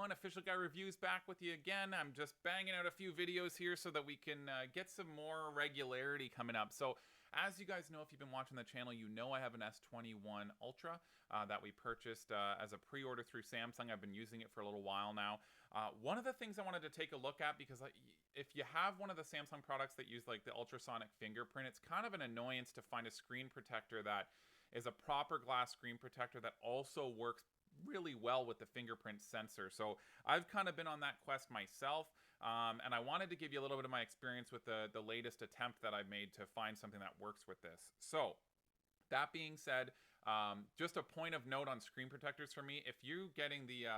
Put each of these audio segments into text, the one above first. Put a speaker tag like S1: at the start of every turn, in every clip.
S1: 21 Official Guy Reviews back with you again. I'm just banging out a few videos here so that we can get some more regularity coming up. So as you guys know, if you've been watching the channel, you know I have an S21 Ultra that we purchased as a pre-order through Samsung. I've been using it for a little while now. One of the things I wanted to take a look at, because if you have one of the Samsung products that use like the ultrasonic fingerprint, it's kind of an annoyance to find a screen protector that is a proper glass screen protector that also works really well with the fingerprint sensor. So I've kind of been on that quest myself, and I wanted to give you a little bit of my experience with the latest attempt that I've made to find something that works with this. So that being said, just a point of note on screen protectors for me: if you're getting the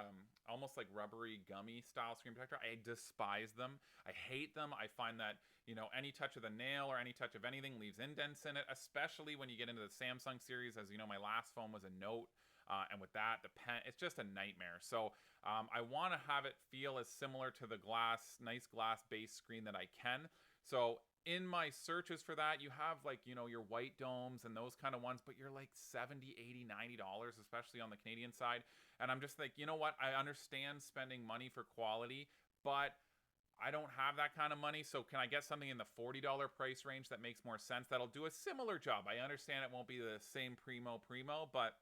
S1: almost like rubbery gummy style screen protector, I despise them. I hate them. I find that, you know, any touch of the nail or any touch of anything leaves indents in it, especially when you get into the Samsung series. As you know, my last phone was a Note. And with that, the pen, it's just a nightmare. So I want to have it feel as similar to the nice glass base screen that I can. So in my searches for that, you have like, you know, your white domes and those kind of ones, but you're like $70, $80, $90, especially on the Canadian side. And I'm just like, you know what? I understand spending money for quality, but I don't have that kind of money. So can I get something in the $40 price range that makes more sense? That'll do a similar job. I understand it won't be the same primo, but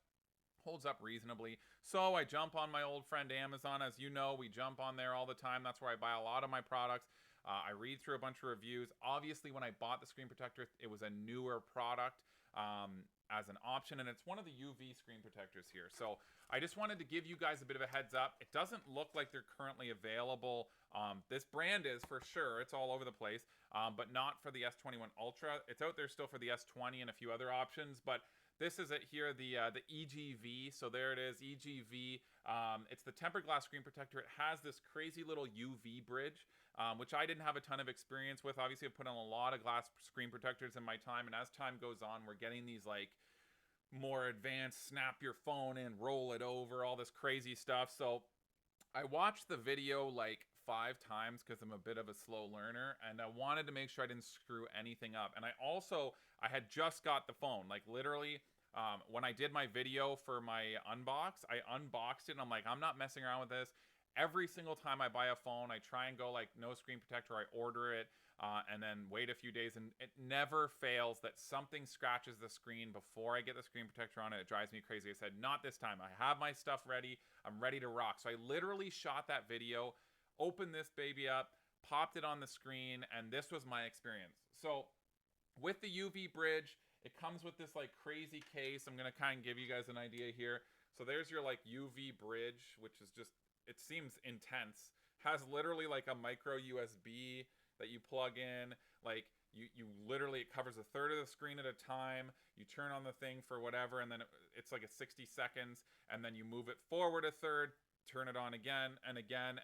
S1: holds up reasonably. So I jump on my old friend Amazon. As you know, we jump on there all the time. That's where I buy a lot of my products. I read through a bunch of reviews. Obviously, when I bought the screen protector, it was a newer product as an option, and it's one of the UV screen protectors here. So I just wanted to give you guys a bit of a heads up. It doesn't look like they're currently available. This brand is for sure. It's all over the place, but not for the S21 Ultra. It's out there still for the S20 and a few other options, but this is it here, the EGV. So there it is, EGV. It's the tempered glass screen protector. It has this crazy little UV bridge, which I didn't have a ton of experience with. Obviously, I've put on a lot of glass screen protectors in my time, and as time goes on, we're getting these like more advanced, snap your phone in, roll it over, all this crazy stuff. So I watched the video like 5 times because I'm a bit of a slow learner, and I wanted to make sure I didn't screw anything up. And I had just got the phone, like literally when I did my video for my unbox, I unboxed it and I'm like, I'm not messing around with this. Every single time I buy a phone, I try and go like no screen protector. I order it and then wait a few days, and it never fails that something scratches the screen before I get the screen protector on it. It drives me crazy. I said, not this time. I have my stuff ready. I'm ready to rock. So I literally shot that video, opened this baby up, popped it on the screen, and this was my experience. So with the UV bridge, it comes with this like crazy case. I'm going to kind of give you guys an idea here. So there's your like UV bridge, which is just, it seems intense. Has literally like a micro USB that you plug in. Like you literally, it covers a third of the screen at a time. You turn on the thing for whatever, and then it's like a 60 seconds, and then you move it forward a third, turn it on again, and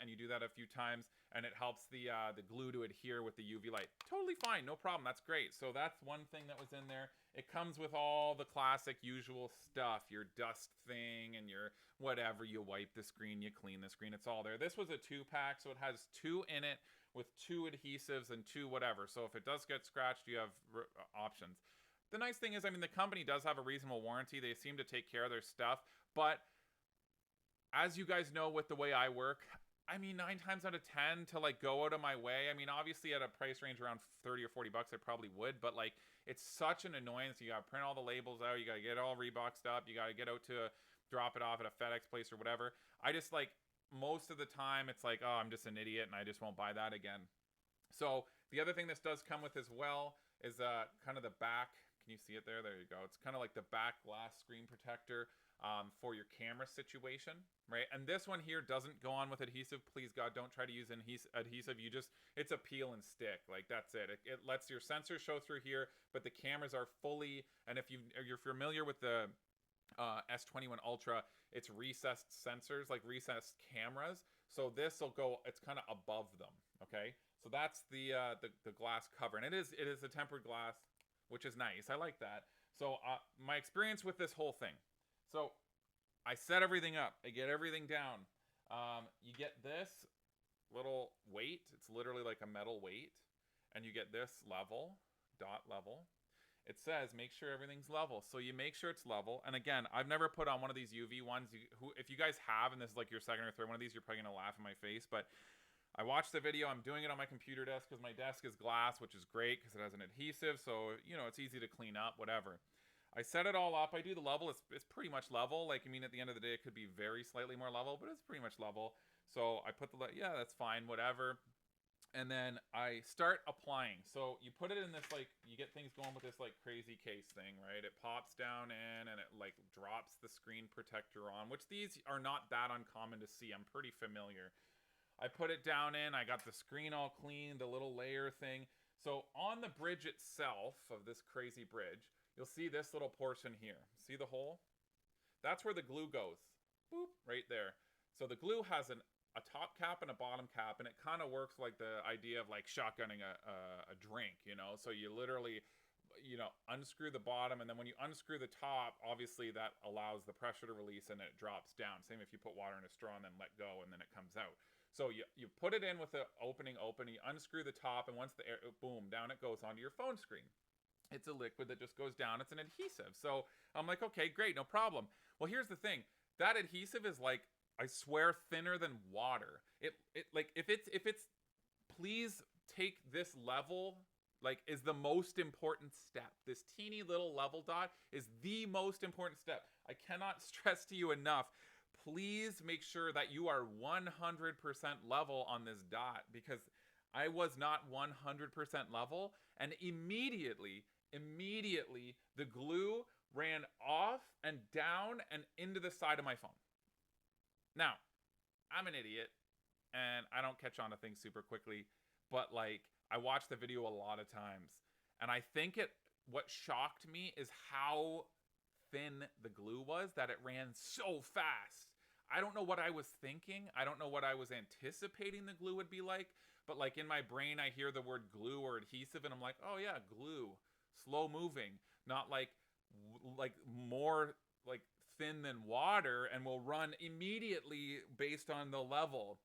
S1: you do that a few times, and it helps the glue to adhere with the UV light. Totally fine, no problem, that's great. So that's one thing that was in there. It comes with all the classic usual stuff, your dust thing and your whatever, you wipe the screen, you clean the screen, it's all there. This was a 2-pack, so it has 2 in it with 2 adhesives and 2 whatever. So if it does get scratched, you have options. The nice thing is, I mean, the company does have a reasonable warranty. They seem to take care of their stuff, but as you guys know, with the way I work, I mean, 9 times out of 10 to like go out of my way. I mean, obviously at a price range around 30 or 40 bucks, I probably would, but like, it's such an annoyance. You gotta print all the labels out. You gotta get it all reboxed up. You gotta get out to drop it off at a FedEx place or whatever. I just like, most of the time it's like, oh, I'm just an idiot and I just won't buy that again. So the other thing this does come with as well is kind of the back. Can you see it there? There you go. It's kind of like the back glass screen protector for your camera situation, right? And this one here doesn't go on with adhesive. Please God, don't try to use adhesive. It's a peel and stick. Like that's it. It lets your sensors show through here, but the cameras are fully, and if you're familiar with the S21 Ultra, it's recessed sensors, like recessed cameras. So this will go, it's kind of above them, okay? So that's the glass cover, and it is a tempered glass, which is nice. I like that. So my experience with this whole thing. So I set everything up. I get everything down. You get this little weight. It's literally like a metal weight. And you get this level, dot level. it says make sure everything's level. So you make sure it's level. And again, I've never put on one of these UV ones. If you guys have, and this is like your second or third one of these, you're probably gonna laugh in my face. But I watched the video. I'm doing it on my computer desk because my desk is glass, which is great because it has an adhesive. So, you know, it's easy to clean up, whatever. I set it all up. I do the level. It's pretty much level. Like, I mean, at the end of the day, it could be very slightly more level, but it's pretty much level. So I put yeah, that's fine, whatever. And then I start applying. So you put it in this, like, you get things going with this, like, crazy case thing, right? It pops down in and it, like, drops the screen protector on, which these are not that uncommon to see. I'm pretty familiar. I put it down in. I got the screen all clean, the little layer thing. So on the bridge itself of this crazy bridge, you'll see this little portion here. See the hole? That's where the glue goes. Boop, right there. So the glue has a top cap and a bottom cap, and it kind of works like the idea of like shotgunning a drink, you know? So you literally, you know, unscrew the bottom, and then when you unscrew the top, obviously that allows the pressure to release and it drops down. Same if you put water in a straw and then let go and then it comes out. So you put it in with the opening open, you unscrew the top, and once the air, boom, down it goes onto your phone screen. It's a liquid that just goes down. It's an adhesive. So I'm like, okay, great, no problem. Well, here's the thing. That adhesive is like, I swear, thinner than water. It like, if it's please take this level, like, is the most important step. This teeny little level dot is the most important step. I cannot stress to you enough. Please make sure that you are 100% level on this dot, because I was not 100% level, and immediately the glue ran off and down and into the side of my phone. Now, I'm an idiot, and I don't catch on to things super quickly, but, like, I watched the video a lot of times, and I think what shocked me is how thin the glue was, that it ran so fast. I don't know what I was thinking. I don't know what I was anticipating the glue would be like, but, like, in my brain, I hear the word glue or adhesive, and I'm like, oh yeah, glue, slow moving, not like more like thin than water, and will run immediately based on the level.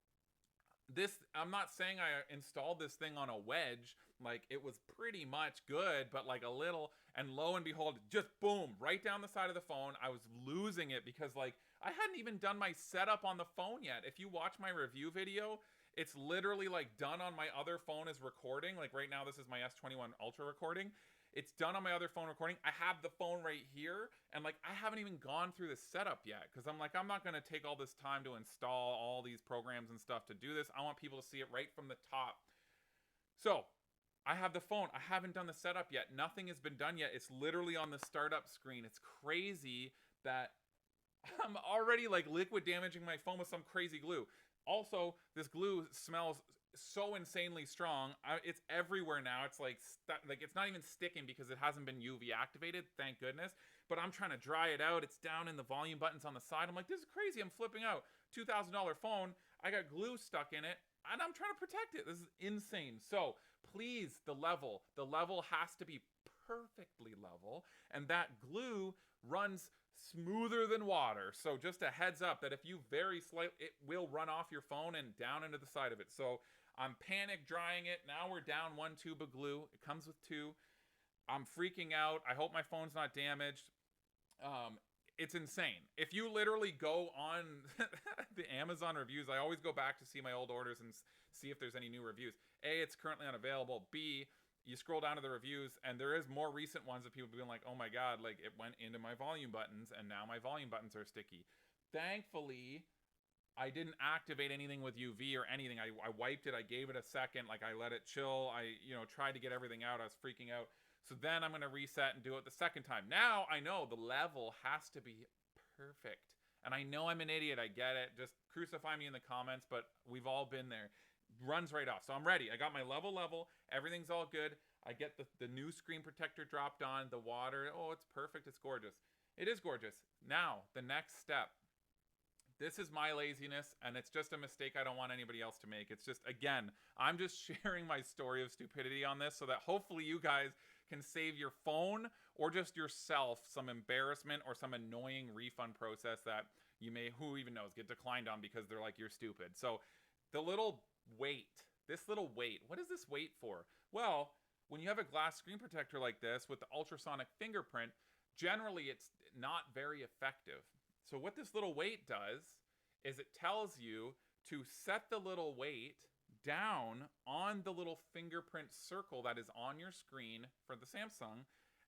S1: I'm not saying I installed this thing on a wedge, like, it was pretty much good, but like a little, and lo and behold, just boom, right down the side of the phone. I was losing it because, like, I hadn't even done my setup on the phone yet. If you watch my review video, it's literally like done on my other phone as recording. Like right now, this is my S21 Ultra recording. It's done on my other phone recording. I have the phone right here, and like, I haven't even gone through the setup yet, because I'm like, I'm not going to take all this time to install all these programs and stuff to do this. I want people to see it right from the top. So I have the phone. I haven't done the setup yet. Nothing has been done yet. It's literally on the startup screen. It's crazy that I'm already like liquid damaging my phone with some crazy glue. Also, this glue smells so insanely strong. It's everywhere now. It's like it's not even sticking because it hasn't been UV activated, thank goodness. But I'm trying to dry it out. It's down in the volume buttons on the side. I'm like, this is crazy. I'm flipping out. $2,000 phone. I got glue stuck in it, and I'm trying to protect it. This is insane. So please, the level has to be perfectly level, and that glue runs smoother than water. So just a heads up that if you very slightly, it will run off your phone and down into the side of it. So I'm panic drying it. Now we're down 1 tube of glue. It comes with 2. I'm freaking out. I hope my phone's not damaged. It's insane. If you literally go on the Amazon reviews, I always go back to see my old orders and see if there's any new reviews. A, it's currently unavailable. B, you scroll down to the reviews, and there is more recent ones of people being like, oh my god, like, it went into my volume buttons, and now my volume buttons are sticky. Thankfully, I didn't activate anything with UV or anything. I wiped it. I gave it a second. Like, I let it chill. I, tried to get everything out. I was freaking out. So then I'm going to reset and do it the second time. Now I know the level has to be perfect. And I know I'm an idiot. I get it. Just crucify me in the comments, but we've all been there. Runs right off. So I'm ready. I got my level. Everything's all good. I get the new screen protector dropped on. The water. Oh, it's perfect. It's gorgeous. It is gorgeous. Now, the next step. This is my laziness, and it's just a mistake I don't want anybody else to make. It's just, again, I'm just sharing my story of stupidity on this so that hopefully you guys can save your phone or just yourself some embarrassment or some annoying refund process that you may, who even knows, get declined on because they're like, you're stupid. So the little weight, this little weight, what is this weight for? Well, when you have a glass screen protector like this with the ultrasonic fingerprint, generally it's not very effective. So what this little weight does is it tells you to set the little weight down on the little fingerprint circle that is on your screen for the Samsung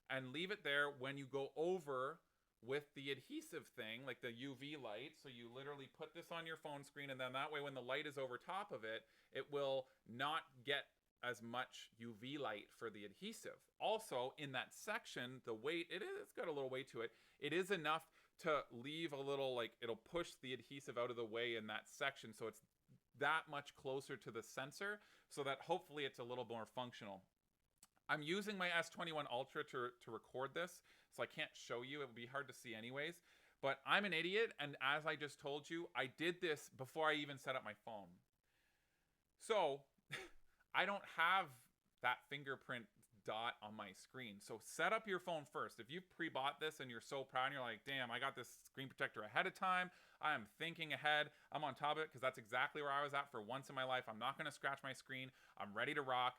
S1: and leave it there when you go over with the adhesive thing, like the UV light. So you literally put this on your phone screen, and then that way when the light is over top of it, it will not get as much UV light for the adhesive. Also, in that section, the weight, it's got a little weight to it. It is enough to leave a little, like, it'll push the adhesive out of the way in that section, so it's that much closer to the sensor, so that hopefully it's a little more functional. I'm using my S21 Ultra to record this, so I can't show you. It would be hard to see anyways. But I'm an idiot, and as I just told you, I did this before I even set up my phone. So I don't have that fingerprint dot on my screen. So set up your phone first. If you've pre-bought this and you're so proud and you're like, damn, I got this screen protector ahead of time, I am thinking ahead, I'm on top of it, because that's exactly where I was at for once in my life. I'm not going to scratch my screen. I'm ready to rock.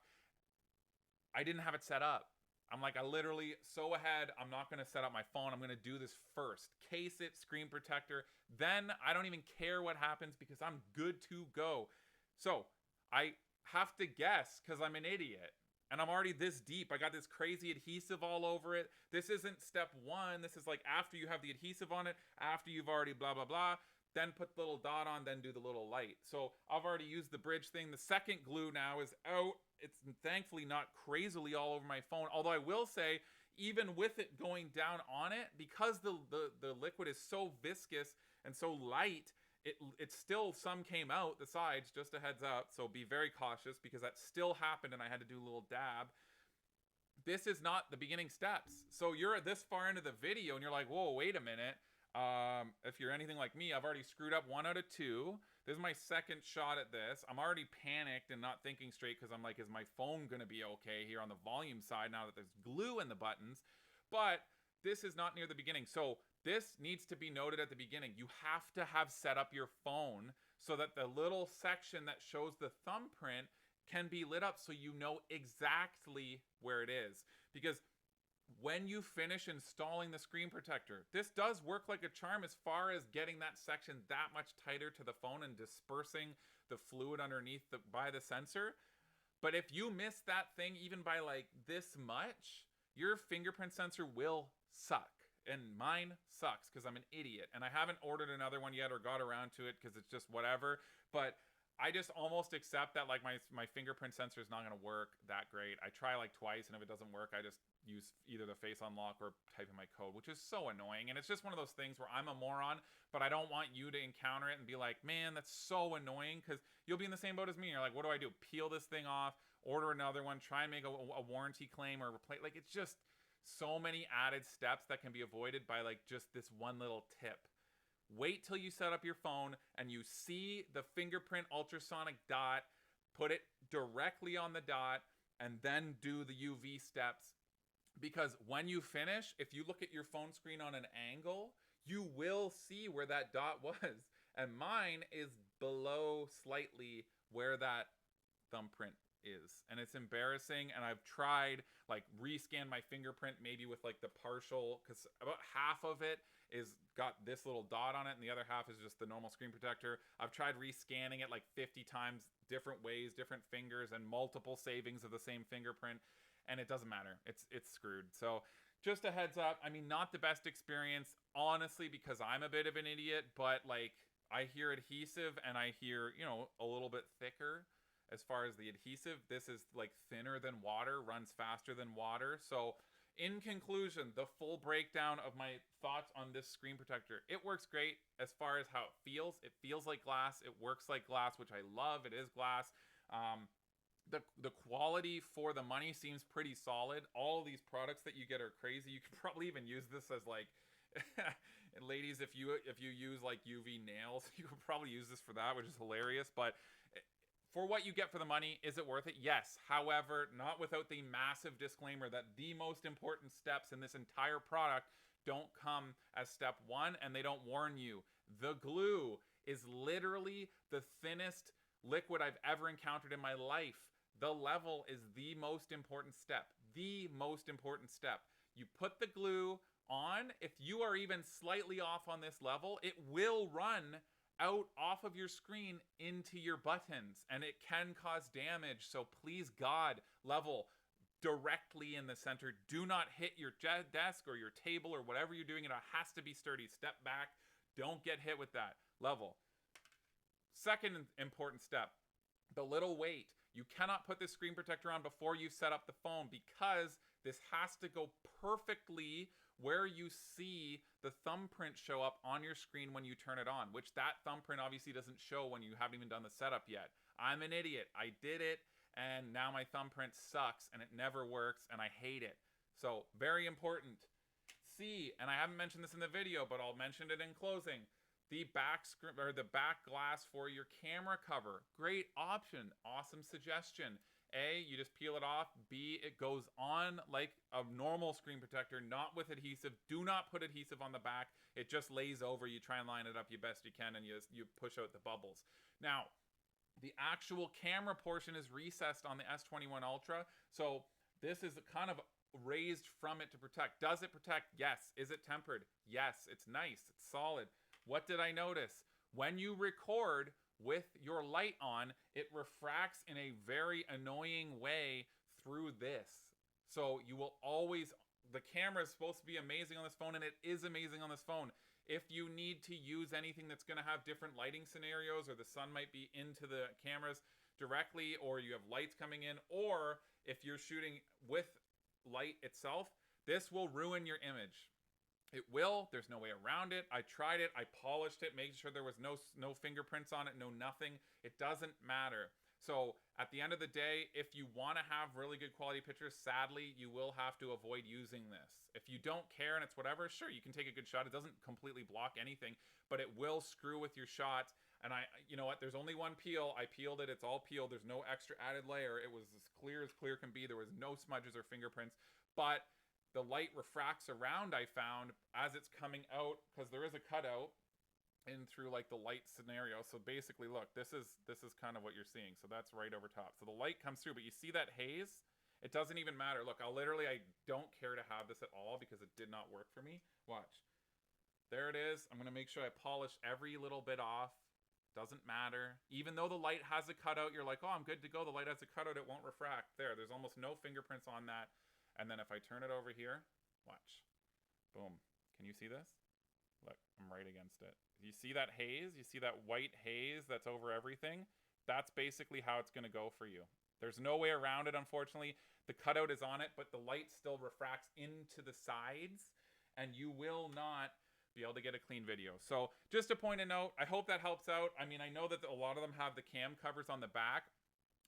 S1: I didn't have it set up. I'm like, I literally so ahead, I'm not going to set up my phone. I'm going to do this first. Case it, screen protector. Then I don't even care what happens because I'm good to go. So I have to guess because I'm an idiot. And I'm already this deep. I got this crazy adhesive all over it. This isn't step one. This is like after you have the adhesive on it, after you've already blah, blah, blah, then put the little dot on, then do the little light. So I've already used the bridge thing. The second glue now is out. It's thankfully not crazily all over my phone. Although I will say, even with it going down on it, because the liquid is so viscous and so light, it still, some came out the sides, just a heads up. So be very cautious because that still happened and I had to do a little dab. This is not the beginning steps. So you're this far into the video and you're like, whoa, wait a minute. If you're anything like me, I've already screwed up 1 out of 2. This is my second shot at this. I'm already panicked and not thinking straight because I'm like, is my phone going to be okay here on the volume side now that there's glue in the buttons? But this is not near the beginning. So this needs to be noted at the beginning. You have to have set up your phone so that the little section that shows the thumbprint can be lit up so you know exactly where it is. Because when you finish installing the screen protector, this does work like a charm as far as getting that section that much tighter to the phone and dispersing the fluid underneath by the sensor. But if you miss that thing even by like this much, your fingerprint sensor will suck. And mine sucks because I'm an idiot. And I haven't ordered another one yet or got around to it because it's just whatever. But I just almost accept that like my fingerprint sensor is not going to work that great. I try like twice, and if it doesn't work, I just use either the face unlock or type in my code, which is so annoying. And it's just one of those things where I'm a moron, but I don't want you to encounter it and be like, man, that's so annoying, because you'll be in the same boat as me. You're like, what do I do? Peel this thing off, order another one, try and make a warranty claim or replace. Like, it's just so many added steps that can be avoided by like just this one little tip. Wait till you set up your phone and you see the fingerprint ultrasonic dot, put it directly on the dot, and then do the UV steps. Because when you finish, if you look at your phone screen on an angle, you will see where that dot was. And mine is below slightly where that thumbprint is. And it's embarrassing. And I've tried like rescan my fingerprint maybe with like the partial, because about half of it is got this little dot on it and the other half is just the normal screen protector. I've tried rescanning it like 50 times, different ways, different fingers, and multiple savings of the same fingerprint, and it doesn't matter. It's screwed. So just a heads up. I mean, not the best experience, honestly, because I'm a bit of an idiot, but like I hear adhesive and I hear, you know, a little bit thicker as far as the adhesive. This is like thinner than water, runs faster than water. So in conclusion, the full breakdown of my thoughts on this screen protector. It works great as far as how it feels. It feels like glass. It works like glass, which I love. It is glass. The quality for the money seems pretty solid. All these products that you get are crazy. You could probably even use this as like, ladies, if you use like UV nails, you could probably use this for that, which is hilarious. But for what you get for the money, is it worth it? Yes. However, not without the massive disclaimer that the most important steps in this entire product don't come as step one, and they don't warn you. The glue is literally the thinnest liquid I've ever encountered in my life. The level is the most important step. The most important step. You put the glue on. If you are even slightly off on this level, it will run out off of your screen into your buttons, and it can cause damage. So please, God, level directly in the center. Do not hit your desk or your table or whatever you're doing. It has to be sturdy. Step back. Don't get hit with that. Level. Second important step, the little weight. You cannot put this screen protector on before you set up the phone, because this has to go perfectly where you see the thumbprint show up on your screen when you turn it on, which that thumbprint obviously doesn't show when you haven't even done the setup yet. I'm an idiot. I did it, and now my thumbprint sucks, and it never works, and I hate it. So, very important. C, and I haven't mentioned this in the video, but I'll mention it in closing. The back screen, or the back glass for your camera cover. Great option. Awesome suggestion. A, you just peel it off. B, it goes on like a normal screen protector, not with adhesive. Do not put adhesive on the back. It just lays over. You try and line it up you best you can, and you push out the bubbles. Now, the actual camera portion is recessed on the S21 Ultra, so this is kind of raised from it to protect. Does it protect? Yes. Is it tempered? Yes. It's nice. It's solid. What did I notice? When you record with your light on, it refracts in a very annoying way through this. So you will always, the camera is supposed to be amazing on this phone, and it is amazing on this phone. If you need to use anything that's going to have different lighting scenarios, or the sun might be into the cameras directly, or you have lights coming in, or if you're shooting with light itself, this will ruin your image. It will. There's no way around it. I tried it. I polished it, making sure there was no fingerprints on it, no nothing. It doesn't matter. So at the end of the day, if you want to have really good quality pictures, sadly, you will have to avoid using this. If you don't care and it's whatever, sure, you can take a good shot. It doesn't completely block anything, but it will screw with your shots. And you know what? There's only one peel. I peeled it. It's all peeled. There's no extra added layer. It was as clear can be. There was no smudges or fingerprints, but the light refracts around, I found, as it's coming out, because there is a cutout in through like the light scenario. So basically, look, this is kind of what you're seeing. So that's right over top. So the light comes through, but you see that haze? It doesn't even matter. Look, I don't care to have this at all because it did not work for me. Watch. There it is. I'm going to make sure I polish every little bit off. Doesn't matter. Even though the light has a cutout, you're like, oh, I'm good to go. The light has a cutout. It won't refract. There's almost no fingerprints on that. And then if I turn it over here, watch. Boom. Can you see this? Look, I'm right against it. You see that haze? You see that white haze that's over everything? That's basically how it's going to go for you. There's no way around it, unfortunately. The cutout is on it, but the light still refracts into the sides, and you will not be able to get a clean video. So just a point of note, I hope that helps out. I mean, I know that a lot of them have the cam covers on the back.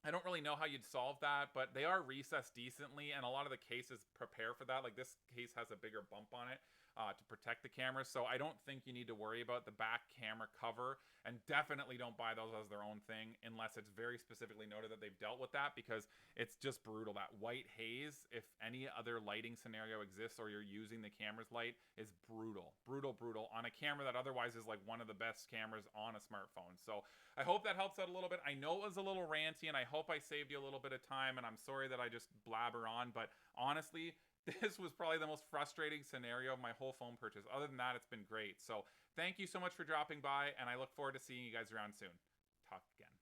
S1: I don't really know how you'd solve that, but they are recessed decently, and a lot of the cases prepare for that. Like this case has a bigger bump on it to protect the camera, so I don't think you need to worry about the back camera cover, and definitely don't buy those as their own thing unless it's very specifically noted that they've dealt with that, because it's just brutal. That white haze, if any other lighting scenario exists or you're using the camera's light, is brutal. Brutal, brutal on a camera that otherwise is like one of the best cameras on a smartphone. So I hope that helps out a little bit. I know it was a little ranty, and I hope I saved you a little bit of time, and I'm sorry that I just blabber on, but honestly, this was probably the most frustrating scenario of my whole phone purchase. Other than that, it's been great. So thank you so much for dropping by, and I look forward to seeing you guys around soon. Talk again.